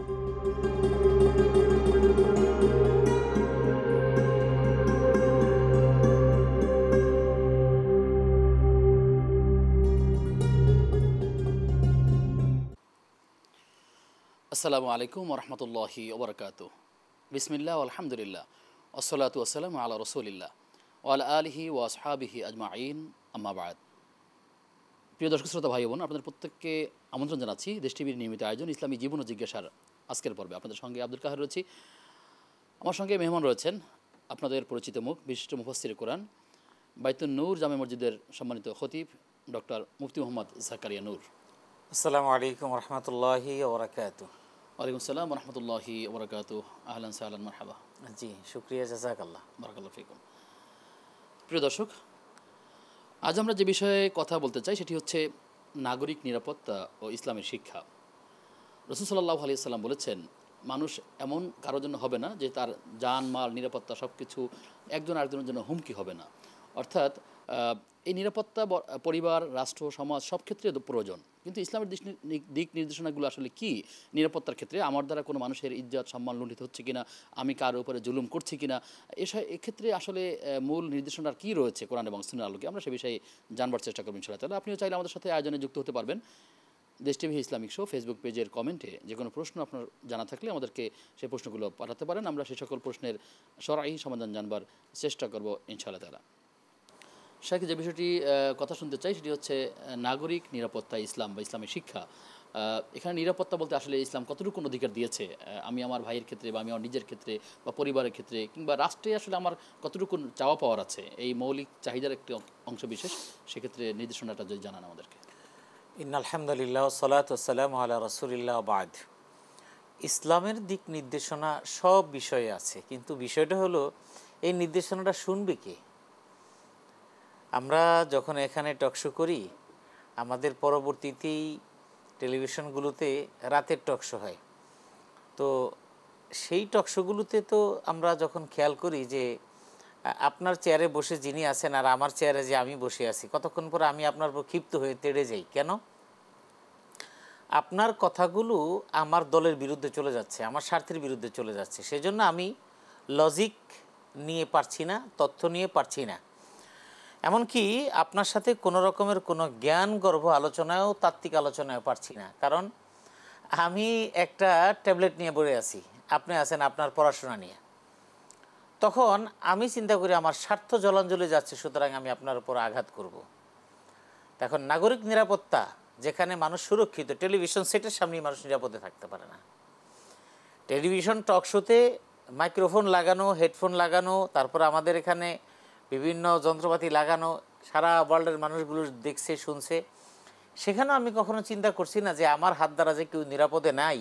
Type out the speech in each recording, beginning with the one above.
আসসালামু আলাইকুম ওরহমতুল্লাহি ওবরাকাতুহ। বিসমিল্লাহ আলহামদুলিল্লাহ ওসলাতু ওসালাম আলা রসুলিল্লাহ ওয়ালা আলিহি ওয়া আসহাবিহি আজমাইন, আম্মা বাদ। প্রিয় দর্শক শ্রোতা ভাই বোন, আপনাদের প্রত্যেককে আমন্ত্রণ জানাচ্ছি দেশ টিভির নিয়মিত আয়োজন ইসলামী জীবন ও জিজ্ঞাসার আজকের পর্বে। আপনাদের সঙ্গে আব্দুল কাহের রয়েছি। আমার সঙ্গে মেহমান রয়েছেন আপনাদের পরিচিত মুখ, বিশিষ্ট মুফাসসির কোরআন, বাইতুন নূর জামে মসজিদের সম্মানিত খতিব ডক্টর মুফতি মোহাম্মদ জাকারিয়া নূর। আসসালামু আলাইকুম রহমতুল্লাহি ওবরাকাতুহ। ওয়ালাইকুম আসসালাম রহমতুল্লাহি ওবরাকাতুহ। আহলান সাহলান মারহাবা। জি, শুক্রিয়া, জাযাকাল্লাহ। বারাকাল্লাহু ফিকুম। প্রিয় দর্শক, আজ আমরা যে বিষয়ে কথা বলতে চাই সেটি হচ্ছে নাগরিক নিরাপত্তা ও ইসলামের শিক্ষা। রাসূল সাল্লাল্লাহু আলাইহি ওয়াসাল্লাম বলেছেন, মানুষ এমন কারোর জন্য হবে না যে তার জান মাল নিরাপত্তা সব কিছু একজন আরেকজনের জন্য হুমকি হবে না। অর্থাৎ এই নিরাপত্তা পরিবার, রাষ্ট্র, সমাজ সব ক্ষেত্রে প্রয়োজন। কিন্তু ইসলামের দিক নির্দেশনাগুলো আসলে কি নিরাপত্তার ক্ষেত্রে? আমার দ্বারা কোনো মানুষের ইজ্জত সম্মান লুণ্ঠিত হচ্ছে কিনা, আমি কার উপরে জুলুম করছি কিনা, এক্ষেত্রে আসলে মূল নির্দেশনার কী রয়েছে কোরআন এবং সুন্নাহর আলোকে, আমরা সে বিষয়ে জানবার চেষ্টা করব ইনশাআল্লাহ তাআলা। আপনিও চাইলে আমাদের সাথে আয়োজনে যুক্ত হতে পারবেন। দেশ টিভি ইসলামিক শো ফেসবুক পেজের কমেন্টে যে কোনো প্রশ্ন আপনার জানা থাকলে আমাদেরকে সেই প্রশ্নগুলো পাঠাতে পারেন। আমরা সেই সকল প্রশ্নের শরঈ সমাধান জানবার চেষ্টা করব ইনশাআল্লাহ তাআলা। শেখ, যে বিষয়টি কথা শুনতে চাই সেটি হচ্ছে নাগরিক নিরাপত্তা, ইসলাম বা ইসলামের শিক্ষা। এখানে নিরাপত্তা বলতে আসলে ইসলাম কতটুকু অধিকার দিয়েছে আমি আমার ভাইয়ের ক্ষেত্রে বা আমি আমার নিজের ক্ষেত্রে বা পরিবারের ক্ষেত্রে কিংবা রাষ্ট্রে আসলে আমার কতটুকু চাওয়া পাওয়ার আছে, এই মৌলিক চাহিদার একটি অংশ বিশেষ, সেক্ষেত্রে নির্দেশনাটা যদি জানান আমাদেরকে। আলহামদুলিল্লাহ ওয়াসসালাতু ওয়াসসালামু আলা রাসূলিল্লাহ বাদ। ইসলামের দিক নির্দেশনা সব বিষয়ে আছে, কিন্তু বিষয়টা হলো এই নির্দেশনাটা শুনবে কে? আমরা যখন এখানে টকশো করি, আমাদের পরবর্তীতেই টেলিভিশনগুলোতে রাতের টকশো হয়। তো সেই টকশোগুলোতে তো আমরা যখন খেয়াল করি যে আপনার চেয়ারে বসে যিনি আছেন আর আমার চেয়ারে যে আমি বসে আছি, কতক্ষণ পরে আমি আপনার উপর ক্ষিপ্ত হয়ে তেড়ে যাই। কেন? আপনার কথাগুলো আমার দলের বিরুদ্ধে চলে যাচ্ছে, আমার স্বার্থের বিরুদ্ধে চলে যাচ্ছে। সেজন্য আমি লজিক নিয়ে পারছি না, তথ্য নিয়ে পারছি না। এমনকি আপনার সাথে কোনো রকমের কোনো জ্ঞানগর্ভ আলোচনায়ও, তাত্ত্বিক আলোচনায়ও পারছি না। কারণ আমি একটা ট্যাবলেট নিয়ে বসে আছি, আপনি আছেন আপনার পড়াশোনা নিয়ে। তখন আমি চিন্তা করি আমার স্বার্থ জলাঞ্জলি যাচ্ছে, সুতরাং আমি আপনার উপর আঘাত করব। এখন নাগরিক নিরাপত্তা, যেখানে মানুষ সুরক্ষিত, টেলিভিশন সেটের সামনেই মানুষ নিরাপদে থাকতে পারে না। টেলিভিশন টকশোতে মাইক্রোফোন লাগানো, হেডফোন লাগানো, তারপর আমাদের এখানে বিভিন্ন যন্ত্রপাতি লাগানো, সারা ওয়ার্ল্ডের মানুষগুলো দেখছে, শুনছে। সেখানেও আমি কখনো চিন্তা করছি না যে আমার হাত দ্বারা যে কেউ নিরাপদে নাই,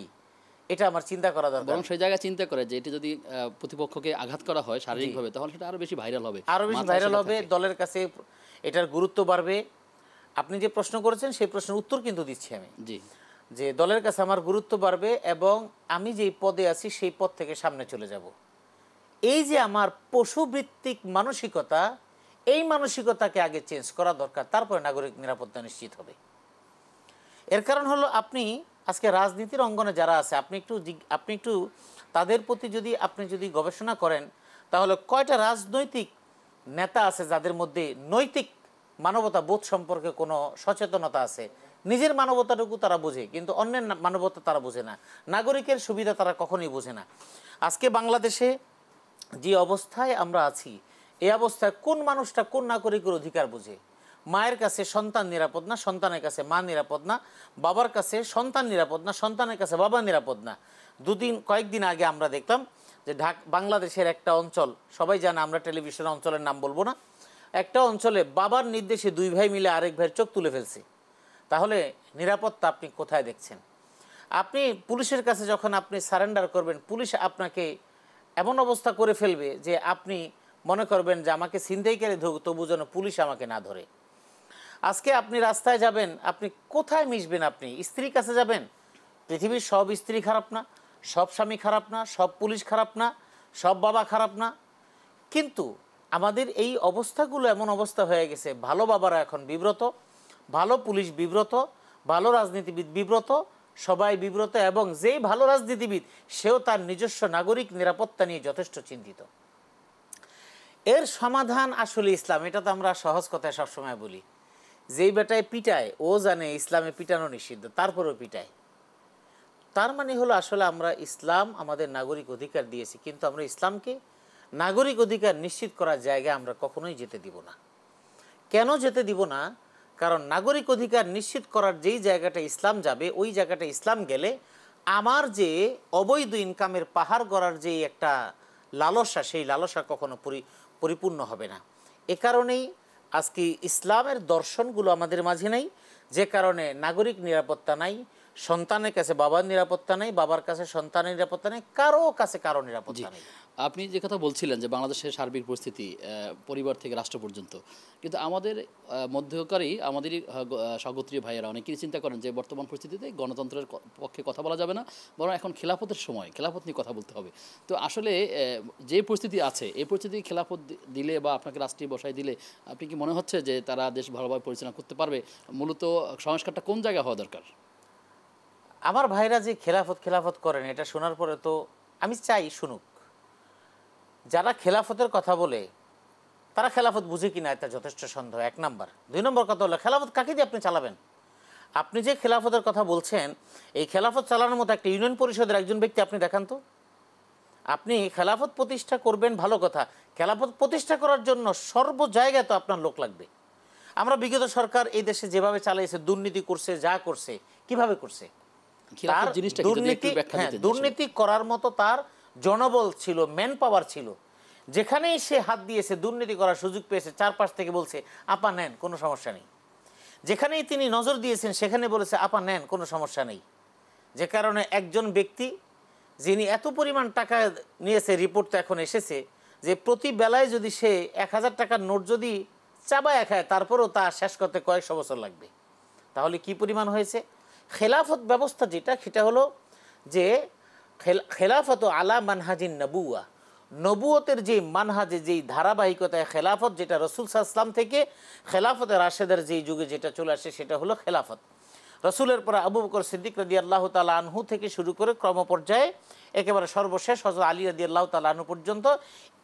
এটা আমার চিন্তা করা দরকার। বরং সেই জায়গায় চিন্তা করে যে এটি যদি প্রতিপক্ষকে আঘাত করা হয় শারীরিকভাবে, তাহলে সেটা আরও বেশি ভাইরাল হবে, আরও বেশি ভাইরাল হবে, দলের কাছে এটার গুরুত্ব বাড়বে। আপনি যে প্রশ্ন করেছেন সেই প্রশ্নের উত্তর কিন্তু দিচ্ছি আমি, জি, যে দলের কাছে আমার গুরুত্ব বাড়বে এবং আমি যেই পদে আছি সেই পদ থেকে সামনে চলে যাব। এই যে আমার পশুভিত্তিক মানসিকতা, এই মানসিকতাকে আগে চেঞ্জ করা দরকার, তারপরে নাগরিক নিরাপত্তা নিশ্চিত হবে। এর কারণ হলো, আপনি আজকে রাজনীতির অঙ্গনে যারা আছে, আপনি একটু তাদের প্রতি আপনি যদি গবেষণা করেন, তাহলে কয়টা রাজনৈতিক নেতা আছে যাদের মধ্যে নৈতিক মানবতা বোধ সম্পর্কে কোনো সচেতনতা আছে? নিজের মানবতাটুকু তারা বোঝে, কিন্তু অন্যের মানবতা তারা বোঝে না, নাগরিকের সুবিধা তারা কখনোই বোঝে না। আজকে বাংলাদেশে যে অবস্থায় আমরা আছি, এই অবস্থায় কোন মানুষটা কোন নাগরিকের অধিকার বোঝে? মায়ের কাছে সন্তান নিরাপদ না, সন্তানের কাছে মা নিরাপদ না, বাবার কাছে সন্তান নিরাপদ না, সন্তানের কাছে বাবা নিরাপদ না। কয়েকদিন আগে আমরা দেখলাম যে বাংলাদেশের একটা অঞ্চল, সবাই জানে, আমরা টেলিভিশন অঞ্চলের নাম বলবো না, একটা অঞ্চলে বাবার নির্দেশে দুই ভাই মিলে আরেক ভাইয়ের চোখ তুলে ফেলছে। তাহলে নিরাপত্তা আপনি কোথায় দেখছেন? আপনি পুলিশের কাছে যখন আপনি সারেন্ডার করবেন, পুলিশ আপনাকে এমন অবস্থা করে ফেলবে যে আপনি মনে করবেন যে আমাকে ছিনতাইকারী ধরুক, তবু যেন পুলিশ আমাকে না ধরে। আজকে আপনি রাস্তায় যাবেন, আপনি কোথায় মিশবেন? আপনি স্ত্রীর কাছে যাবেন, পৃথিবীর সব স্ত্রী খারাপ না, সব স্বামী খারাপ না, সব পুলিশ খারাপ না, সব বাবা খারাপ না। কিন্তু আমাদের এই অবস্থাগুলো এমন অবস্থা হয়ে গেছে, ভালো বাবারা এখন বিব্রত, ভালো পুলিশ বিব্রত, ভালো রাজনীতিবিদ বিব্রত, সবাই বিব্রত, এবং যেই ভালো রাজনীতিবিদ সেও তার নিজস্ব নাগরিক নিরাপত্তা নিয়ে যথেষ্ট চিন্তিত। এর সমাধান আসলে ইসলাম। এটা তো আমরা সহজ কথায় সবসময় বলি, যেই বেটায় পিটায় ও জানে ইসলামে পিটানো নিষিদ্ধ, তারপরেও পিটায়। তার মানে হলো আসলে আমরা ইসলাম আমাদের নাগরিক অধিকার দিয়েছি, কিন্তু আমরা ইসলামকে নাগরিক অধিকার নিশ্চিত করার জায়গায় আমরা কখনোই যেতে দিব না। কেন যেতে দিব না? কারণ নাগরিক অধিকার নিশ্চিত করার যেই জায়গাটা ইসলাম যাবে, ওই জায়গাটা ইসলাম গেলে আমার যে অবৈধ ইনকামের পাহাড় গড়ার যে একটা লালসা, সেই লালসা কখনো পরিপূর্ণ হবে না। এ কারণেই আজকে ইসলামের দর্শনগুলো আমাদের মাঝে নাই, যে কারণে নাগরিক নিরাপত্তা নাই, সন্তানের কাছে বাবার নিরাপত্তা নেই, বাবার কাছে সন্তানের নিরাপত্তা নেই, কারো কাছে কারো নিরাপত্তা নেই। আপনি যে কথা বলছিলেন যে বাংলাদেশের সার্বিক পরিস্থিতি পরিবার থেকে রাষ্ট্র পর্যন্ত, কিন্তু আমাদের মধ্যকারী আমাদেরই স্বগোত্রীয় ভাইয়েরা অনেকেই চিন্তা করেন যে বর্তমান পরিস্থিতিতে গণতন্ত্রের পক্ষে কথা বলা যাবে না, বরং এখন খেলাফতের সময়, খেলাফত নিয়ে কথা বলতে হবে। তো আসলে যে পরিস্থিতি আছে, এই পরিস্থিতি খেলাফত দিলে বা আপনাকে রাষ্ট্রীয় বসায় দিলে আপনি কি মনে হচ্ছে যে তারা দেশ ভালোভাবে পরিচালনা করতে পারবে? মূলত সংস্কারটা কোন জায়গায় হওয়া দরকার? আমার ভাইরা যে খেলাফত করেন, এটা শোনার পরে তো আমি চাই শুনুক। যারা খেলাফতের কথা বলে তারা খেলাফত বুঝে কিনা এটা যথেষ্ট সন্দেহ, 1 নাম্বার। 2 নম্বর কথা হলো, খেলাফত কাকে দিয়ে আপনি চালাবেন? আপনি যে খেলাফতের কথা বলছেন, এই খেলাফত চালানোর মতো একটা ইউনিয়ন পরিষদের একজন ব্যক্তি আপনি দেখান তো। আপনি খেলাফত প্রতিষ্ঠা করবেন ভালো কথা, খেলাফত প্রতিষ্ঠা করার জন্য সর্ব জায়গায় তো আপনার লোক লাগবে। আমরা বিগত সরকার এই দেশে যেভাবে চালাইছে, দুর্নীতি করছে, যা করছে, কিভাবে করছে, তার দুর্নীতি করার মতো তার জনবল ছিল, ম্যান পাওয়ার ছিল। যেখানেই সে হাত দিয়েছে, দুর্নীতি করার সুযোগ পেয়েছে, চারপাশ থেকে বলছে আপা নেন, কোনো সমস্যা নেই। যেখানেই তিনি নজর দিয়েছেন সেখানে বলেছে আপা নেন, কোনো সমস্যা নেই। যে কারণে একজন ব্যক্তি যিনি এত পরিমাণ টাকা নিয়েছে, রিপোর্ট তো এখন এসেছে যে প্রতি বেলায় যদি সে 1000 টাকার নোট যদি চাবায় খায়, তারপরেও তা শেষ করতে কয়েকশো বছর লাগবে। তাহলে কি পরিমাণ হয়েছে? খেলাফত ব্যবস্থা যেটা, সেটা হলো যে খেলাফত আলা মানহাজিন নবুয়া, নবুয়তের যে মানহাজে, যেই ধারাবাহিকতায় খেলাফত, যেটা রসুল সাল্লাল্লাহু আলাইহি ওয়াসাল্লাম থেকে খেলাফতে রাশেদের যেই যুগে যেটা চলে আসে, সেটা হলো খেলাফত। রসুলের পরে আবু বকর সিদ্দিক রাদিয়াল্লাহু তাআলা আনহু থেকে শুরু করে ক্রমপর্যায়ে একেবারে সর্বশেষ হযরত আলী রাদিয়াল্লাহু তাআলা আনহু পর্যন্ত,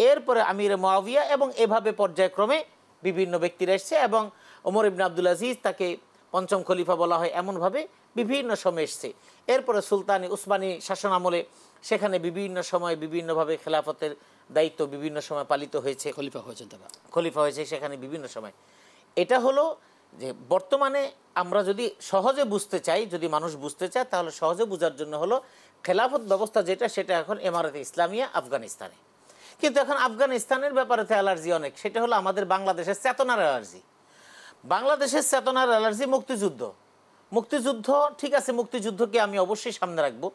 এরপরে আমিরে মুআবিয়া, এবং এভাবে পর্যায়ক্রমে বিভিন্ন ব্যক্তিরা এসছে, এবং ওমর ইবনে আব্দুল আজিজ তাকে 5ম খলিফা বলা হয়, এমনভাবে বিভিন্ন সময় এসছে। এরপরে সুলতানি উসমানী শাসন আমলে সেখানে বিভিন্ন সময় বিভিন্নভাবে খেলাফতের দায়িত্ব বিভিন্ন সময় পালিত হয়েছে, খলিফা হয়েছে সেখানে বিভিন্ন সময়। এটা হলো যে বর্তমানে আমরা যদি সহজে বুঝতে চাই, যদি মানুষ বুঝতে চায়, তাহলে সহজে বোঝার জন্য হলো খেলাফত ব্যবস্থা যেটা, সেটা এখন ইমারতে ইসলামিয়া আফগানিস্তানে। কিন্তু এখন আফগানিস্তানের ব্যাপারে অ্যালার্জি অনেক, সেটা হলো আমাদের বাংলাদেশের চেতনার অ্যালার্জি। বাংলাদেশের চেতনার অ্যালার্জি মুক্তিযুদ্ধ। মুক্তিযুদ্ধ ঠিক আছে, মুক্তিযুদ্ধকে আমি অবশ্যই সামনে রাখবো।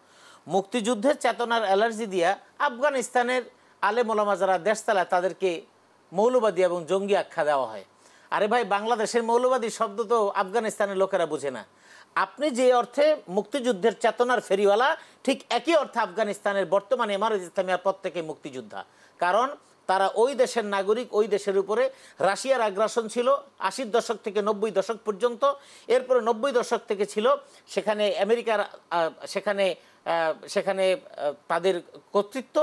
মুক্তিযুদ্ধের চেতনার অ্যালার্জি দিয়া আফগানিস্তানের আলেম ওলামা যারা দেশ চালায় তাদেরকে মৌলবাদী এবং জঙ্গি আখ্যা দেওয়া হয়। আরে ভাই, বাংলাদেশের মৌলবাদী শব্দ তো আফগানিস্তানের লোকেরা বুঝে না। আপনি যে অর্থে মুক্তিযুদ্ধের চেতনার ফেরিওয়ালা, ঠিক একই অর্থে আফগানিস্তানের বর্তমানে ইমারত ইসলামিয়ার প্রত্যেকে মুক্তিযোদ্ধা। কারণ তারা ওই দেশের নাগরিক, ওই দেশের উপরে রাশিয়ার আগ্রাসন ছিল 80 দশক থেকে 90 দশক পর্যন্ত। এরপরে 90 দশক থেকে ছিল সেখানে আমেরিকার সেখানে তাদের কর্তৃত্ব।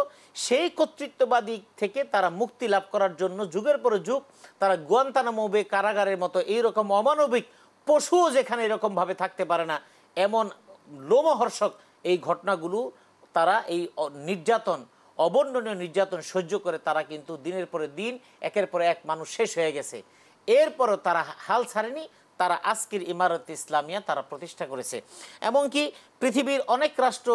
সেই কর্তৃত্ববাদী থেকে তারা মুক্তি লাভ করার জন্য যুগের পরে যুগ তারা গুয়ান্তানামো বে কারাগারের মতো এইরকম অমানবিক পশুও যেখানে এরকমভাবে থাকতে পারে না, এমন লোমহর্ষক এই ঘটনাগুলো, তারা এই নির্যাতন, অবর্ণনীয় নির্যাতন সহ্য করে তারা কিন্তু দিনের পরে দিন একের পর এক মানুষ শেষ হয়ে গেছে। এরপরও তারা হাল ছাড়েনি, তারা আজকের ইমারত ইসলামিয়া তারা প্রতিষ্ঠা করেছে। এমনকি পৃথিবীর অনেক রাষ্ট্র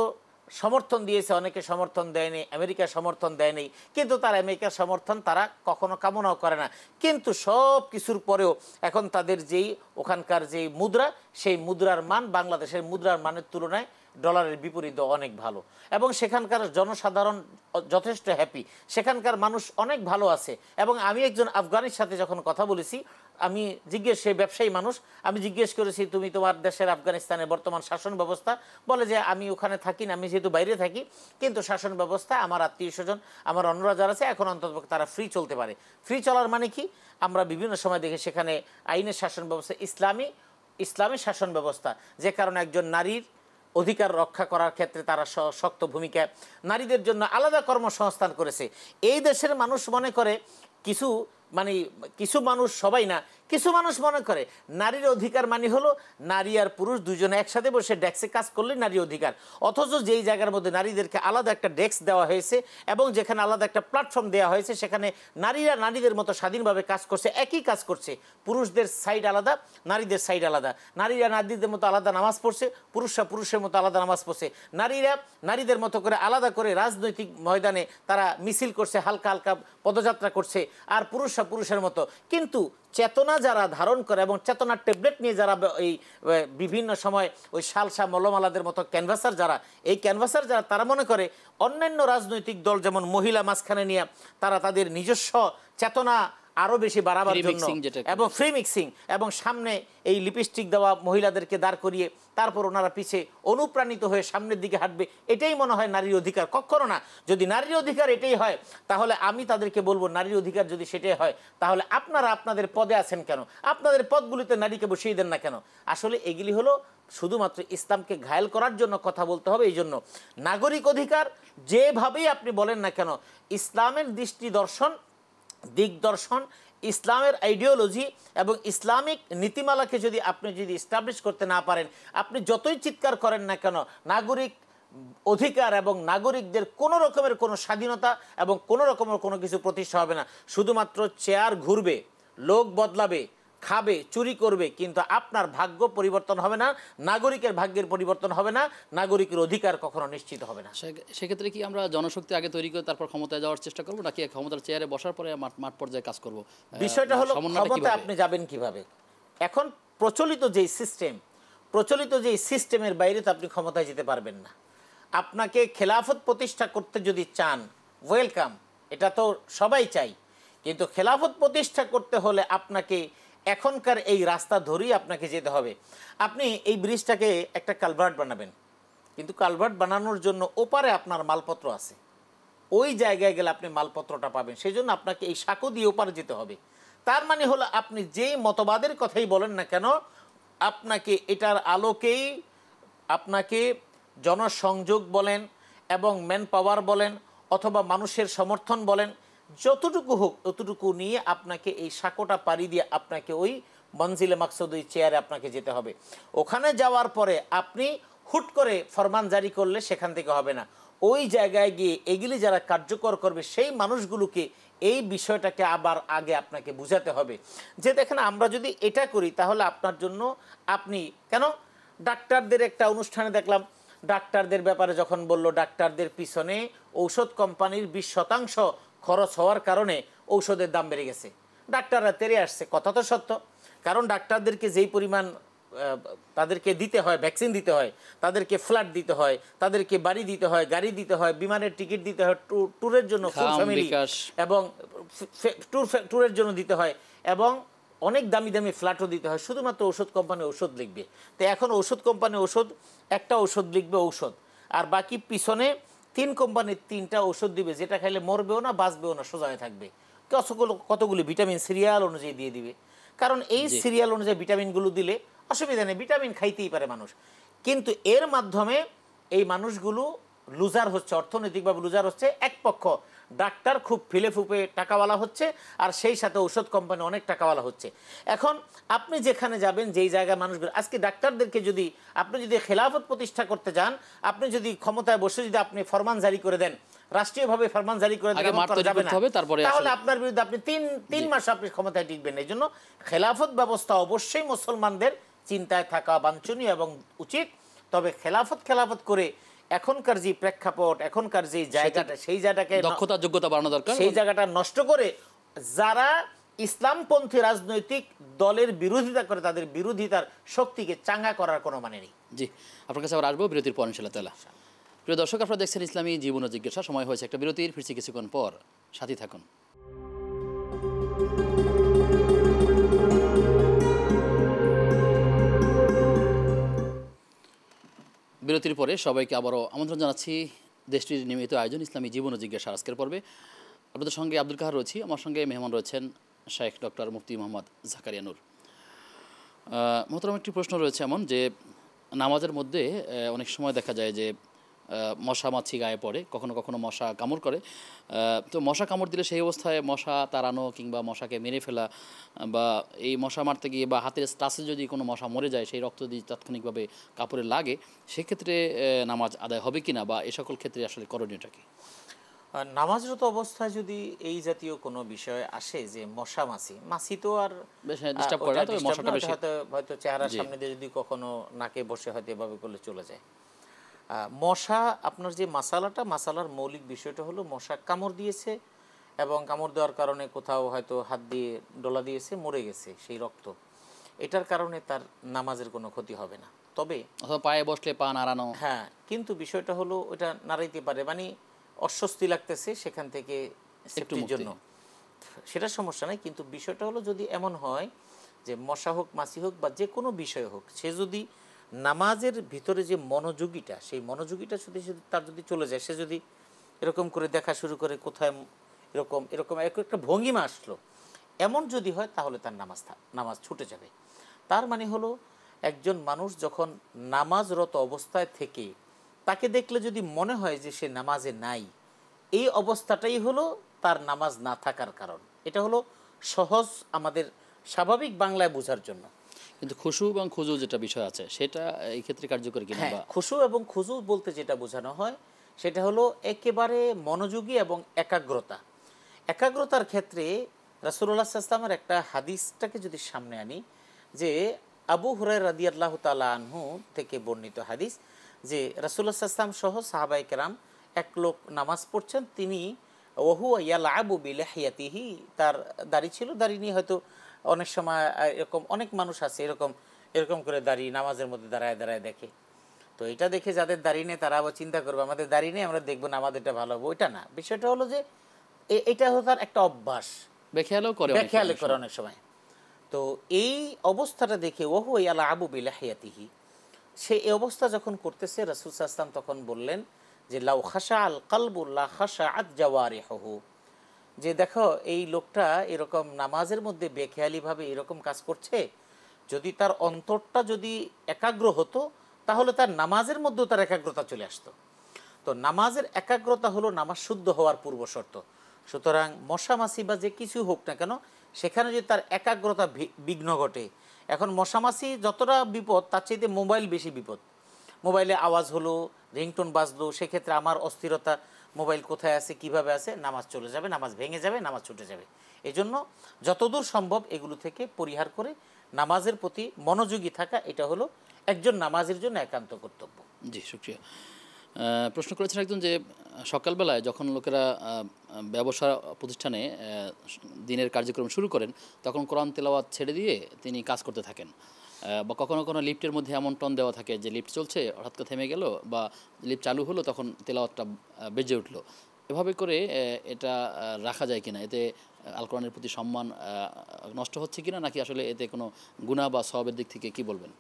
সমর্থন দিয়েছে, অনেকে সমর্থন দেয়নি, আমেরিকা সমর্থন দেয়নি, কিন্তু তারা আমেরিকার সমর্থন তারা কখনো কামনাও করে না। কিন্তু সব কিছুর পরেও এখন তাদের যেই ওখানকার যেই মুদ্রা, সেই মুদ্রার মান বাংলাদেশের মুদ্রার মানের তুলনায় ডলারের বিপরীতে অনেক ভালো, এবং সেখানকার জনসাধারণ যথেষ্ট হ্যাপি, সেখানকার মানুষ অনেক ভালো আছে। এবং আমি একজন আফগানির সাথে যখন কথা বলেছি, আমি সে ব্যবসায়ী মানুষ, আমি জিজ্ঞেস করেছি তুমি তোমার দেশের আফগানিস্তানের বর্তমান শাসন ব্যবস্থা, বলে যে আমি ওখানে থাকি না, আমি যেহেতু বাইরে থাকি, কিন্তু শাসন ব্যবস্থা আমার আত্মীয় স্বজন আমার অন্যরা যারা আছে এখন অন্তত তারা ফ্রি চলতে পারে। ফ্রি চলার মানে কি, আমরা বিভিন্ন সময় দেখি সেখানে আইনের শাসন ব্যবস্থা ইসলামী শাসন ব্যবস্থা, যে কারণে একজন নারীর অধিকার রক্ষা করার ক্ষেত্রে তারা শক্ত ভূমিকা, নারীদের জন্য আলাদা কর্মসংস্থান করেছে। এই দেশের মানুষ মনে করে কিছু কিছু মানুষ, সবাই না, কিছু মানুষ মনে করে নারীর অধিকার মানে হলো নারী আর পুরুষ দুজনে একসাথে বসে ডেস্কে কাজ করলে নারী অধিকার। অথচ যেই জায়গার মধ্যে নারীদেরকে আলাদা একটা ডেস্ক দেওয়া হয়েছে এবং যেখানে আলাদা একটা প্ল্যাটফর্ম দেওয়া হয়েছে, সেখানে নারীরা নারীদের মতো স্বাধীনভাবে কাজ করছে, একই কাজ করছে। পুরুষদের সাইড আলাদা, নারীদের সাইড আলাদা। নারীরা নারীদের মতো আলাদা নামাজ পড়ছে, পুরুষরা পুরুষের মতো আলাদা নামাজ পড়ছে। নারীরা নারীদের মতো করে আলাদা করে রাজনৈতিক ময়দানে তারা মিছিল করছে, হালকা হালকা পদযাত্রা করছে, আর পুরুষরা পুরুষের মতো। কিন্তু চেতনা যারা ধারণ করে এবং চেতনার ট্যাবলেট নিয়ে যারা এই বিভিন্ন সময় ওই শালসা মলমালাদের মতো ক্যানভাসার যারা, এই ক্যানভাসার যারা, তারা মনে করে অন্যান্য রাজনৈতিক দল যেমন মহিলা মাঝখানে নিয়ে তারা তাদের নিজস্ব চেতনা আরও বেশি বাড়াবার জন্য এবং ফ্রি মিক্সিং এবং সামনে এই লিপস্টিক দেওয়া মহিলাদেরকে দাঁড় করিয়ে তারপর ওনারা পিছে অনুপ্রাণিত হয়ে সামনের দিকে হাঁটবে, এটাই মনে হয় নারীর অধিকার। কখনো না। যদি নারীর অধিকার এটাই হয়, তাহলে আমি তাদেরকে বলবো, নারীর অধিকার যদি সেটাই হয়, তাহলে আপনারা আপনাদের পদে আছেন কেন? আপনাদের পদগুলিতে নারীকে বসিয়ে দেন না কেন? আসলে এগুলি হলো শুধুমাত্র ইসলামকে ঘায়েল করার জন্য কথা বলতে হবে। এই জন্য নাগরিক অধিকার যেভাবেই আপনি বলেন না কেন, ইসলামের দৃষ্টি দর্শন, দিগদর্শন, ইসলামের আইডিওলজি এবং ইসলামিক নীতিমালাকে যদি আপনি এস্টাবলিশ করতে না পারেন, আপনি যতই চিৎকার করেন না কেন, নাগরিক অধিকার এবং নাগরিকদের কোনো রকমের কোনো স্বাধীনতা এবং কোনো রকমের কোনো কিছু প্রতিষ্ঠা হবে না। শুধুমাত্র চেয়ার ঘুরবে, লোক বদলাবে, খাবে, চুরি করবে, কিন্তু আপনার ভাগ্য পরিবর্তন হবে না, নাগরিকের ভাগ্যের পরিবর্তন হবে না, নাগরিকের অধিকার কখনো নিশ্চিত হবে না। সেক্ষেত্রে কি আমরা জনশক্তি আগে তৈরি করে তারপর ক্ষমতায় যাওয়ার চেষ্টা করবো, নাকি ক্ষমতার চেয়ারে বসার পরে মাঠ পর্যায়ে কাজ করব? বিষয়টা হলো ক্ষমতায় আপনি যাবেন কিভাবে। এখন প্রচলিত যেই সিস্টেমের বাইরে তো আপনি ক্ষমতায় যেতে পারবেন না। আপনাকে খেলাফত প্রতিষ্ঠা করতে যদি চান, ওয়েলকাম, এটা তো সবাই চাই, কিন্তু খেলাফত প্রতিষ্ঠা করতে হলে আপনাকে এখনকার এই রাস্তা ধরেই আপনাকে যেতে হবে। আপনি এই ব্রিজটাকে একটা কালভার্ট বানাবেন, কিন্তু কালভার্ট বানানোর জন্য ওপারে আপনার মালপত্র আছে, ওই জায়গায় গেলে আপনি মালপত্রটা পাবেন। সেই জন্য আপনাকে এই সাঁকো দিয়ে ওপারে যেতে হবে। তার মানে হলো আপনি যেই মতবাদের কথাই বলেন না কেন, আপনাকে এটার আলোকেই আপনাকে জনসংযোগ বলেন এবং ম্যান পাওয়ার বলেন অথবা মানুষের সমর্থন বলেন, যতটুকু হোক ততটুকু নিয়ে আপনাকে এই সাঁকোটা পাড়ি দিয়ে আপনাকে ওই মঞ্জিলে মাকসুদ, ওই চেয়ারে আপনাকে যেতে হবে। ওখানে যাওয়ার পরে আপনি হুট করে ফরমান জারি করলে সেখান থেকে হবে না। ওই জায়গায় গিয়ে এগুলি যারা কার্যকর করবে সেই মানুষগুলোকে এই বিষয়টাকে আবার আগে আপনাকে বুঝাতে হবে যে দেখেন, আমরা যদি এটা করি তাহলে আপনার জন্য, আপনি কেন ডাক্তারদের একটা অনুষ্ঠানে দেখলাম, ডাক্তারদের ব্যাপারে যখন বলল, ডাক্তারদের পিছনে ঔষধ কোম্পানির 20% খরচ হওয়ার কারণে ঔষধের দাম বেড়ে গেছে, ডাক্তাররা তেরে আসছে। কথা তো সত্য, কারণ ডাক্তারদেরকে যেই পরিমাণ তাদেরকে দিতে হয়, ভ্যাকসিন দিতে হয়, তাদেরকে ফ্ল্যাট দিতে হয়, তাদেরকে বাড়ি দিতে হয়, গাড়ি দিতে হয়, বিমানের টিকিট দিতে হয়, ট্যুরের জন্য ফুল ফ্যামিলি এবং ট্যুরের জন্য দিতে হয়, এবং অনেক দামি দামি ফ্ল্যাটও দিতে হয়, শুধুমাত্র ওষুধ কোম্পানি ওষুধ লিখবে। তো এখন ওষুধ কোম্পানি একটা ওষুধ লিখবে ঔষধ, আর বাকি পিছনে 3 কোম্পানির 3টা ওষুধ দিবে, যেটা খাইলে মরবেও না, বাঁচবেও না, সোজা হয়ে থাকবে। কতগুলি ভিটামিন সিরিয়াল অনুযায়ী দিয়ে দিবে, কারণ এই সিরিয়াল অনুযায়ী ভিটামিনগুলো দিলে অসুবিধা নেই, ভিটামিন খাইতেই পারে মানুষ। কিন্তু এর মাধ্যমে এই মানুষগুলো লুজার হচ্ছে, অর্থনৈতিকভাবে লুজার হচ্ছে। এক পক্ষ ডাক্তার খুব ফিলে ফুপে টাকাওয়ালা হচ্ছে, আর সেই সাথে ঔষধ কোম্পানি অনেক টাকাওয়ালা হচ্ছে। এখন আপনি যেখানে যাবেন, যেই জায়গায় মানুষগুলো, আজকে ডাক্তারদেরকে যদি আপনি খেলাফত প্রতিষ্ঠা করতে যান, আপনি যদি ক্ষমতায় বসে যদি আপনি ফরমান জারি করে দেন, রাষ্ট্রীয়ভাবে ফরমান জারি করে দেন, তাহলে আপনার বিরুদ্ধে আপনি তিন মাস আপনি ক্ষমতায় টিকবেন। এই জন্য খেলাফত ব্যবস্থা অবশ্যই মুসলমানদের চিন্তায় থাকা বাঞ্ছনীয় এবং উচিত। তবে খেলাফত করে এখনকার যে প্রেক্ষাপট, এখনকার যে জায়গাটা, সেই জায়গাটাকে দক্ষতা যোগ্যতা বাড়ানো দরকার। সেই জায়গাটা নষ্ট করে যারা ইসলামপন্থী রাজনৈতিক দলের বিরোধিতা করে, তাদের বিরোধিতার শক্তিকে চাঙ্গা করার কোনো মানে নেই। জি, আপনার কাছে আবার আসবো বিরতির পর ইনশাআল্লাহ তাআলা। প্রিয় দর্শক, আপনারা দেখছেন ইসলামী জীবন ও জিজ্ঞাসা। সময় হয়েছে একটা বিরতির, ফিরছি কিছুক্ষণ পর, সাথে থাকুন। বিরতির পরে সবাইকে আবারও আমন্ত্রণ জানাচ্ছি দেশটির নিয়মিত আয়োজন ইসলামী জীবন ও জিজ্ঞাসা আজকের পর্বে। আপনাদের সঙ্গে আব্দুল কাহার রয়েছি, আমার সঙ্গে মেহমান রয়েছেন শেখ ডক্টর মুফতি মোহাম্মদ জাকারিয়া নূর। মোহতারাম, একটি প্রশ্ন রয়েছে এমন যে নামাজের মধ্যে অনেক সময় দেখা যায় যে মশা মাছি গায়ে পড়ে, কখনো কখনো মশা কামড় করে। তো মশা কামড় দিলে সেই অবস্থায় মশা তাড়ানো কিংবা মশাকে মেরে ফেলা, বা এই মশা মারতে গিয়ে বা হাতের টাচে যদি কোনো মশা মরে যায় সেই রক্ত যদি তাৎক্ষণিকভাবে কাপড়ে লাগে, সেক্ষেত্রে নামাজ আদায় হবে কিনা, বা এ সকল ক্ষেত্রে আসলে করণীয়টা কি? নামাজরত অবস্থায় যদি এই জাতীয় কোনো বিষয় আসে যে মশা মাছি, মাছি তো আর বেশ ডিস্টার্ব করে না, তবে disturb মশাটা না, বেশি। হয়তো চেহারার জি। সামনে দিয়ে যদি কখনো নাকে বসে হয়তো এভাবে করলে চলে যায়। মশা, আপনার যে মাসালার মৌলিক বিষয়টা হলো মশা কামড় দিয়েছে এবং কামড় দেওয়ার কারণে কোথাও হয়তো হাত দিয়ে ডলা দিয়েছে, মরে গেছে সেই রক্ত, এটার কারণে তার নামাজের কোনো ক্ষতি হবে না। তবে অথবা পায়ে বসলে পা নাড়ানো। হ্যাঁ, কিন্তু বিষয়টা হলো ওটা নাড়াইতে পারে, মানে অস্বস্তি লাগতেছে সেখান থেকে সেফটির মুক্তি। জন্য, সেটা সমস্যা নাই। কিন্তু বিষয়টা হলো যদি এমন হয় যে মশা হোক মাছি হোক বা যে কোনো বিষয় হোক, সে যদি নামাজের ভিতরে যে মনোযোগীটা, সেই মনোযোগীটা শুধু শুধু তার যদি চলে যায়, সে যদি এরকম করে দেখা শুরু করে কোথায় এরকম এরকম একটা ভঙ্গিমা আসলো, এমন যদি হয় তাহলে তার নামাজ ছুটে যাবে। তার মানে হলো একজন মানুষ যখন নামাজরত অবস্থায় থেকে তাকে দেখলে যদি মনে হয় যে সে নামাজে নাই, এই অবস্থাটাই হলো তার নামাজ না থাকার কারণ। এটা হলো সহজ আমাদের স্বাভাবিক বাংলায় বোঝার জন্য। কিন্তু খুশু এবং খুজু যেটা বিষয় আছে সেটা এই ক্ষেত্রে কার্যকর কিনা, হ্যাঁ, বা খুশু এবং খুজু বলতে যেটা বোঝানো হয় সেটা হলো একেবারে মনোযোগী এবং একাগ্রতার ক্ষেত্রে রাসূলুল্লাহ সাল্লাল্লাহু আলাইহি ওয়াসাল্লামের একটা হাদিসটাকে যদি সামনে আনি, যে আবু হুরায়রা রাদিয়াল্লাহু তাআলা আনহু থেকে বর্ণিত হাদিস, যে রাসূলুল্লাহ সাল্লাল্লাহু আলাইহি ওয়াসাল্লাম সহ সাহাবায়ে কেরাম এক লোক নামাজ পড়ছেন, তিনি ওহুয়া ইয়ালআবু বিলিহিয়াতিহি, তার দাড়ি ছিল, দাড়ি নিয়ে হয়তো অনেক সময় এরকম অনেক মানুষ আছে এরকম এরকম করে দাড়ি নামাজের মধ্যে দাঁড়ায় দাঁড়ায় দেখে। তো এটা দেখে যাদের দাড়ি নেই তারা আবার চিন্তা করবে আমাদের দাড়ি নেই, আমরা দেখবো না আমাদেরটা ভালো হবে, ওইটা না। বিষয়টা হলো যে এটা হলো তার একটা অভ্যাস, বেখেয়ালও করে অনেকে বেখেয়ালি অনেক করে সময়। অনেক সময়। তো এই অবস্থাটা দেখে ওহু ইয়ালআবু বিলিহিয়াতিহি, সে এই অবস্থা যখন করতেছে, রাসূল সাল্লাল্লাহু আলাইহি ওয়াসাল্লাম তখন বললেন যে লাউ খাশা আল কালবু লা খাশাআত জাওয়ারিহুহু, যে দেখো এই লোকটা এরকম নামাজের মধ্যে বেখেয়ালিভাবে এরকম কাজ করছে, যদি তার অন্তরটা যদি একাগ্র হতো তাহলে তার নামাজের মধ্যেও তার একাগ্রতা চলে আসতো। তো নামাজের একাগ্রতা হলো নামাজ শুদ্ধ হওয়ার পূর্ব শর্ত। সুতরাং মশা মাছি বা যে কিছু হোক না কেন, সেখানে যদি তার একাগ্রতা বিঘ্ন ঘটে, এখন মশা মাছি যতটা বিপদ তার চাইতে মোবাইল বেশি বিপদ। মোবাইলে আওয়াজ হলো, রিংটোন বাজলো, সেক্ষেত্রে আমার অস্থিরতা, মোবাইল কোথায় আছে কিভাবে আছে, নামাজ চলে যাবে, নামাজ ভেঙে যাবে, নামাজ ছুটে যাবে। এই জন্য যতদূর সম্ভব এগুলো থেকে পরিহার করে নামাজের প্রতি মনোযোগী থাকা, এটা হলো একজন নামাজের জন্য একান্ত কর্তব্য। জি, শুকরিয়া। প্রশ্ন করেছেন একজন যে সকালবেলায় যখন লোকেরা ব্যবসা প্রতিষ্ঠানে দিনের কার্যক্রম শুরু করেন, তখন কোরআন তেলাওয়াত ছেড়ে দিয়ে তিনি কাজ করতে থাকেন, বা কখনো কখনো লিফটের মধ্যে এমন টন দেওয়া থাকে যে লিফট চলছে হঠাৎ করে থেমে গেল, বা লিফট চালু হলো তখন তেলাওয়াতটা বেজে উঠলো। এভাবে করে এটা রাখা যায় কিনা, এতে আল কোরআনের প্রতি সম্মান নষ্ট হচ্ছে কিনা, নাকি আসলে এতে কোনো গুনাহ বা সওয়াবের দিক থেকে কি বলবেন?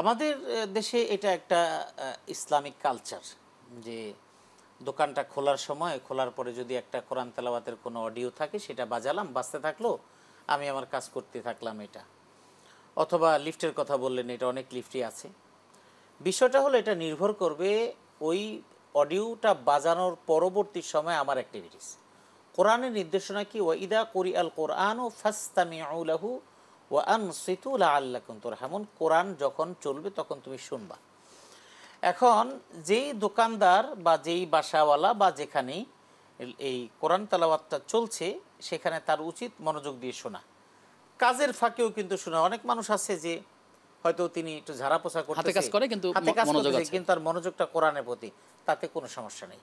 আমাদের দেশে এটা একটা ইসলামিক কালচার, যে দোকানটা খোলার সময়, খোলার পরে যদি একটা কোরআন তেলাওয়াতের কোনো অডিও থাকে সেটা বাজালাম, বাজতে থাকলো, আমি আমার কাজ করতে থাকলাম। এটা অথবা লিফটের কথা বললেন, এটা অনেক লিফটই আছে। বিষয়টা হলো এটা নির্ভর করবে ওই অডিওটা বাজানোর পরবর্তী সময় আমার অ্যাক্টিভিটিস। কোরআনের নির্দেশনা কি, ওয়াইদা করি আল কোরআন ও ফাস্তামিউ লাহু ওয়া আনসিতু লাআল্লাকুম তুরহামুন, কোরআন যখন চলবে তখন তুমি শুনবা। এখন যেই দোকানদার বা যেই বাসাওয়ালা বা যেখানেই এই কোরআন তেলাওয়াতটা চলছে, সেখানে তার উচিত মনোযোগ দিয়ে শোনা, কাজের ফাঁকেও কিন্তু শোনা। অনেক মানুষ আছে যে হয়তো তিনি একটু ঝাড়া পোছা করতেছে, হাতে কাজ করে কিন্তু মনোযোগ আছে, কিন্তু তার মনোযোগটা কোরআনের প্রতি, তাতে কোনো সমস্যা নেই।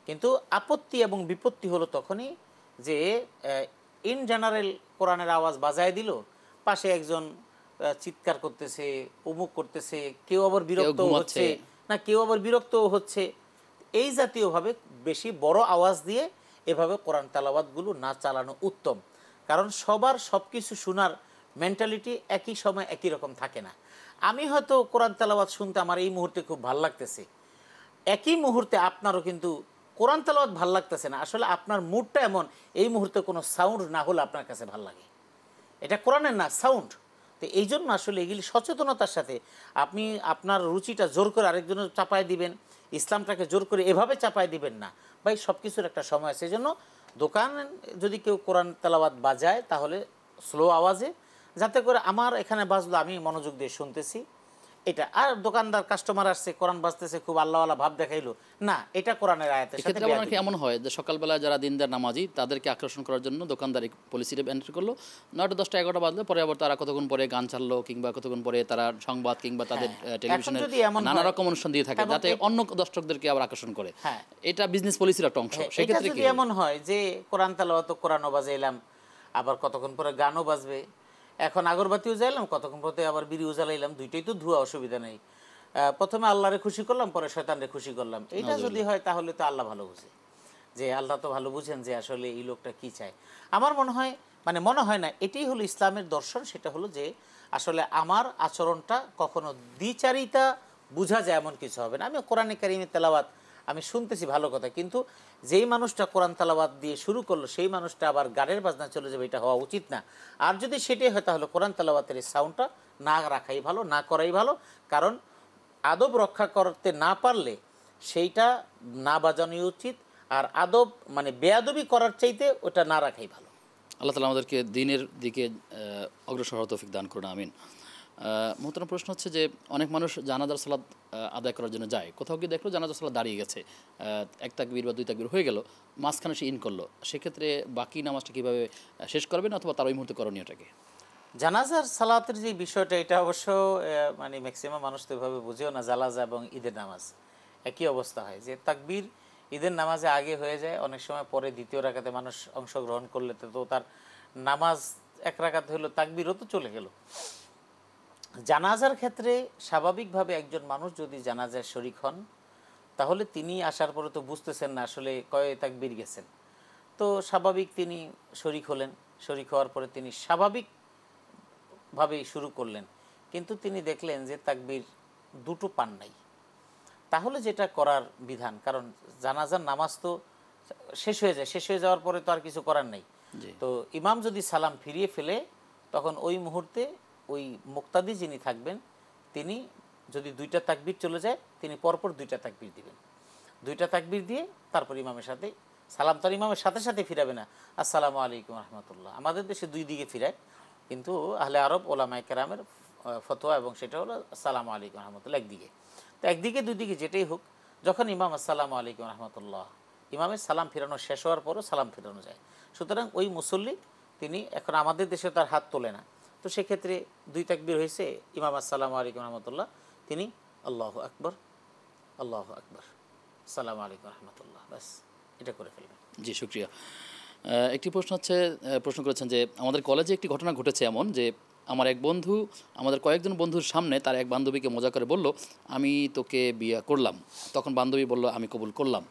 কিন্তু আপত্তি এবং বিপত্তি হলো তখনই যে ইন জেনারেল কোরআনের আওয়াজ বাজায় দিল, পাশে একজন চিৎকার করতেছে, উমুক করতেছে, কেউ আবার বিরক্ত হচ্ছে না, কেউ আবার বিরক্তও হচ্ছে, এই জাতীয়ভাবে বেশি বড় আওয়াজ দিয়ে এভাবে কোরআন তেলাওয়াতগুলো না চালানো উত্তম। কারণ সবার সব কিছু শোনার মেন্টালিটি একই সময় একই রকম থাকে না। আমি হয়তো কোরআন তেলাওয়াত শুনতে আমার এই মুহূর্তে খুব ভাল লাগতেছে, একই মুহূর্তে আপনারও কিন্তু কোরআন তেলাওয়াত ভাল লাগতেছে না। আসলে আপনার মুডটা এমন, এই মুহূর্তে কোনো সাউন্ড না হলে আপনার কাছে ভাল লাগে, এটা কোরআনের না সাউন্ড। তো এই জন্য আসলে এগুলি সচেতনতার সাথে আপনি আপনার রুচিটা জোর করে আরেকজনের চাপায় দিবেন, ইসলামটাকে জোর করে এভাবে চাপায় দিবেন না ভাই। সব কিছুর একটা সময় আছে। এই জন্য দোকান যদি কেউ কোরআন তেলাওয়াত বাজায় তাহলে স্লো আওয়াজে, যাতে করে আমার এখানে বাজলো আমি মনোযোগ দিয়ে শুনতেছি এটা। আর দোকানদার কাস্টমার আসছে কোরআন বাজতেছে খুব আল্লাহওয়ালা ভাব দেখাইলো না, এটা কোরআনের আয়াতের সাথে এক্ষেত্রে অনেকে এমন হয় যে সকালবেলা যারা দিনদার নামাজি তাদেরকে আকর্ষণ করার জন্য দোকানদার পলিসিটা এন্ট্রি করলো, 9টা 10টা 11টা বাজলে পরে আবার তারা কতক্ষণ পরে গান ছাড়লো কিংবা কতক্ষণ পরে তারা সংবাদ কিংবা তাদের টেলিভিশনের নানা রকম অনুষ্ঠান দিয়ে থাকে যাতে অন্য দর্শকদেরকে আবার আকর্ষণ করে। এটা বিজনেস পলিসির একটা অংশ। সেক্ষেত্রে যদি এমন হয় যে কোরআন তেলাওয়াত কোরআনও বাজাইলাম, আবার কতক্ষণ পরে গানও বাজবে, এখন আগরবাতিও জ্বালাইলাম, কতক্ষণ পরে আবার বিড়িও জ্বালাইলাম, দুইটাই তো ধোয়া, অসুবিধা নেই। প্রথমে আল্লাহরে খুশি করলাম, পরে শয়তানরে খুশি করলাম, এটা যদি হয় তাহলে তো আল্লাহ ভালো বুঝে, যে আল্লাহ তো ভালো বুঝেন যে আসলে এই লোকটা কি চায়। আমার মনে হয় মনে হয় না এটাই হলো ইসলামের দর্শন। সেটা হলো যে আসলে আমার আচরণটা কখনো দ্বিচারিতা বোঝা যায় এমন কিছু হবে না। আমি কোরআনে কারিমের তেলাওয়াত আমি শুনতেছি ভালো কথা, কিন্তু যেই মানুষটা কোরআন তেলাওয়াত দিয়ে শুরু করলো সেই মানুষটা আবার গানের বাজনা চলে যাবে, এটা হওয়া উচিত না। আর যদি সেটাই হয় তাহলে কোরআন তেলাওয়াতের এই সাউন্ডটা না রাখাই ভালো, না করাই ভালো। কারণ আদব রক্ষা করতে না পারলে সেইটা না বাজানোই উচিত, আর আদব বেয়াদবি করার চাইতে ওটা না রাখাই ভালো। আল্লাহ তাআলা আমাদেরকে দ্বীনের দিকে অগ্রসর হওয়ার তৌফিক দান করুন, আমিন। মোহতারাম, প্রশ্ন হচ্ছে যে অনেক মানুষ জানাজার সালাত আদায় করার জন্য যায়, কোথাও গিয়ে দেখলো জানাজার সালাত দাঁড়িয়ে গেছে, এক তাকবীর বা দুই তাকবীর হয়ে গেল, মাঝখানে সে ইন করলো, সেক্ষেত্রে বাকি নামাজটা কীভাবে শেষ করবেন অথবা তার ওই মুহূর্তে করণীয়টাকে? জানাজার সালাতের যে বিষয়টা, এটা অবশ্য ম্যাক্সিমাম মানুষ তো এভাবে বুঝেও না। জানাজা এবং ঈদের নামাজ একই অবস্থা হয়, যে তাকবীর ঈদের নামাজে আগে হয়ে যায়, অনেক সময় পরে দ্বিতীয় রাকাতে মানুষ অংশগ্রহণ করলে তো তার নামাজ এক রাকাত হলো, তাকবীরও তো চলে গেল। জানাজার ক্ষেত্রে স্বাভাবিকভাবে একজন মানুষ যদি জানাজায় শরীক হন, তাহলে তিনি আসার পরে তো বুঝতেছেন না আসলে কয় তাকবীর গেছেন, তো স্বাভাবিক তিনি শরীক হলেন। শরীক হওয়ার পরে তিনি স্বাভাবিকভাবেই শুরু করলেন, কিন্তু তিনি দেখলেন যে তাকবীর দুটো পান নাই। তাহলে যেটা করার বিধান, কারণ জানাজার নামাজ তো শেষ হয়ে যায়, শেষ হয়ে যাওয়ার পরে তো আর কিছু করার নেই। তো ইমাম যদি সালাম ফিরিয়ে ফেলে, তখন ওই মুহূর্তে ওই মুক্তাদি যিনি থাকবেন তিনি যদি দুইটা তাকবীর চলে যায়, তিনি পরপর দুইটা তাকবীর দিবেন। দুইটা তাকবীর দিয়ে তারপর ইমামের সাথে সালাম, তার ইমামের সাথে সাথে ফিরাবে না আসসালামু আলাইকুম রহমতুল্লাহ। আমাদের দেশে দুই দিকে ফিরায়, কিন্তু আহলে আরব ওলামায়ে কেরামের ফতোয়া এবং সেটা হলো আসসালামু আলাইকুম রহমতুল্লাহ একদিকে। তো একদিকে দুই দিকে যেটাই হোক, যখন ইমাম আসসালামু আলাইকুম রহমতুল্লাহ, ইমামের সালাম ফিরানো শেষ হওয়ার পরও সালাম ফিরানো যায়। সুতরাং ওই মুসল্লি তিনি এখন আমাদের দেশে তার হাত তোলে না, তো সেক্ষেত্রে দুই তাকবীর হয়েছে, ইমাম আসসালামু আলাইকুম রহমতুল্লাহ, তিনি আল্লাহু আকবার আল্লাহু আকবার আসসালামু আলাইকুম রহমতুল্লাহ, ব্যাস এটা করে ফেলবেন। জি, শুকরিয়া। একটি প্রশ্ন করেছেন যে আমাদের কলেজে একটি ঘটনা ঘটেছে এমন যে আমার এক বন্ধু আমাদের কয়েকজন বন্ধুর সামনে তার এক বান্ধবীকে মজা করে বলল, আমি তোকে বিয়ে করলাম। তখন বান্ধবী বলল, আমি কবুল করলাম।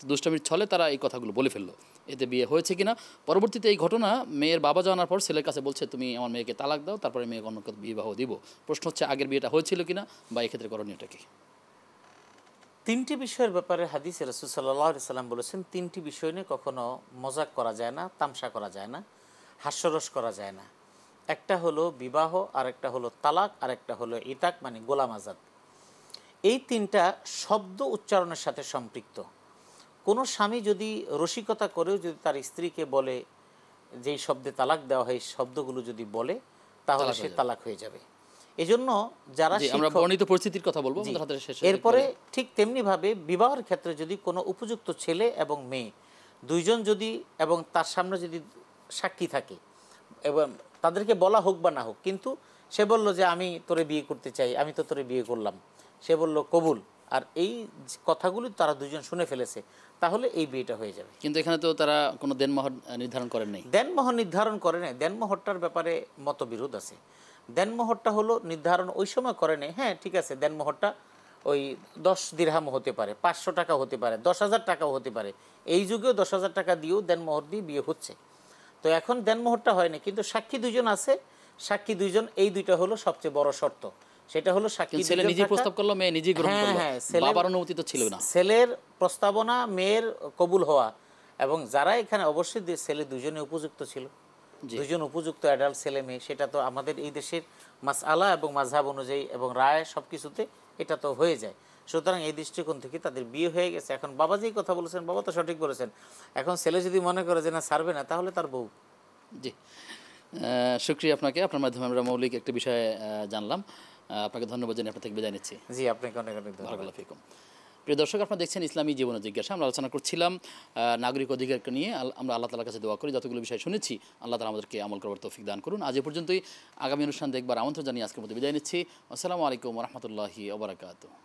দুষ্টামির ছলে তারা এই কথাগুলো বলে ফেললো। এতে বিয়ে হয়েছে কিনা? পরবর্তীতে এই ঘটনা মেয়ের বাবা জানার পর ছেলের কাছে বলছে, তুমি আমার মেয়েকে তালাক দাও, তারপরে মেয়েকে অন্য বিবাহ দিব। প্রশ্ন হচ্ছে, আগের বিয়েটা হয়েছিল কিনা বা এক্ষেত্রে করণীয়টা কি? তিনটি বিষয়ের ব্যাপারে হাদিসে রাসূল সাল্লাল্লাহু আলাইহি সাল্লাম বলেছেন, তিনটি বিষয় নিয়ে কখনো মজাক করা যায় না, তামসা করা যায় না, হাস্যরস করা যায় না। একটা হলো বিবাহ, আরেকটা হলো তালাক, আরেকটা হলো ইতাক গোলাম আজাদ। এই তিনটা শব্দ উচ্চারণের সাথে সম্পৃক্ত। কোনো স্বামী যদি রসিকতা করেও যদি তার স্ত্রীকে বলে, যেই শব্দে তালাক দেওয়া হয় শব্দগুলো যদি বলে, তাহলে সে তালাক হয়ে যাবে। এজন্য যারা আমরা বর্ণিত পরিস্থিতির কথা বলবো, এরপরে ঠিক তেমনিভাবে বিবাহের ক্ষেত্রে যদি কোনো উপযুক্ত ছেলে এবং মেয়ে দুইজন যদি এবং তার সামনে যদি সাক্ষী থাকে, এবং তাদেরকে বলা হোক বা না হোক, কিন্তু সে বলল যে আমি তোরে বিয়ে করতে চাই, আমি তো তোরে বিয়ে করলাম, সে বলল কবুল, আর এই কথাগুলি তারা দুজন শুনে ফেলেছে, তাহলে এই বিয়েটা হয়ে যাবে। কিন্তু এখানে তো তারা কোনো দেনমোহর নির্ধারণ করেন নাই। দেনমোহর নির্ধারণ করে নাই। দেনমোহরটার ব্যাপারে মতবিরোধ আছে। দেনমোহরটা হলো নির্ধারণ ওই সময় করে নেই। হ্যাঁ, ঠিক আছে, দেনমোহরটা ওই 10 দিরহাম হতে পারে, 500 টাকা হতে পারে, 10,000 টাকাও হতে পারে। এই যুগেও 10,000 টাকা দিয়েও দেনমোহর দিয়ে বিয়ে হচ্ছে। তো এখন দেনমোহরটা হয়নি, কিন্তু সাক্ষী দুইজন আছে। সাক্ষী দুইজন, এই দুইটা হলো সবচেয়ে বড় শর্ত। সেটা হলো সাক্ষী ছেলে নিজে প্রস্তাব করলো, মেয়ে নিজে গ্রহণ করলো, বাবার অনুমতি তো ছিল না। ছেলের প্রস্তাবনা, মেয়ের কবুল হওয়া, এবং যারা এখানে অবশ্যই ছেলে দুজনে উপযুক্ত ছিল, জি। দুজন উপযুক্ত অ্যাডাল্ট ছেলে মেয়ে, সেটা তো আমাদের এই দেশের মাসআলা এবং মাযহাব অনুযায়ী এবং রায় সব কিছুতে এটা তো হয়ে যায়। সুতরাং এই দৃষ্টিকোণ থেকে তাদের বিয়ে হয়ে গেছে। এখন বাবা যেই কথা বলেছেন, বাবা তো সঠিক বলেছেন। এখন ছেলে যদি মনে করে যে না ছাড়বে না, তাহলে তার বউ। জি, শুক্রিয়া আপনাকে। আপনার মাধ্যমে আমরা মৌলিক একটা বিষয় জানলাম। আপনাকে ধন্যবাদ জানিয়ে আপনার থেকে বিদায় নিচ্ছি। জি, আপনাকে অনেক অনেক ধন্যবাদ। বারাকাল্লাহু ফিকুম। প্রিয় দর্শক, আপনারা দেখছেন ইসলামী জীবন ও জিজ্ঞাসা। আমরা আলোচনা করছিলাম নাগরিক অধিকারকে নিয়ে। আমরা আল্লাহ তাআলার কাছে দোয়া করি যতগুলো বিষয় শুনেছি আল্লাহ তাআলা আমাদেরকে আমল করার তৌফিক দান করুন। আজ এ পর্যন্তই। আগামী অনুষ্ঠান দেখবার আমন্ত্রণ জানিয়ে আজকের মতো বিদায় নিচ্ছি। আসসালামু আলাইকুম ওয়া রাহমাতুল্লাহি ওয়া বারাকাতুহু।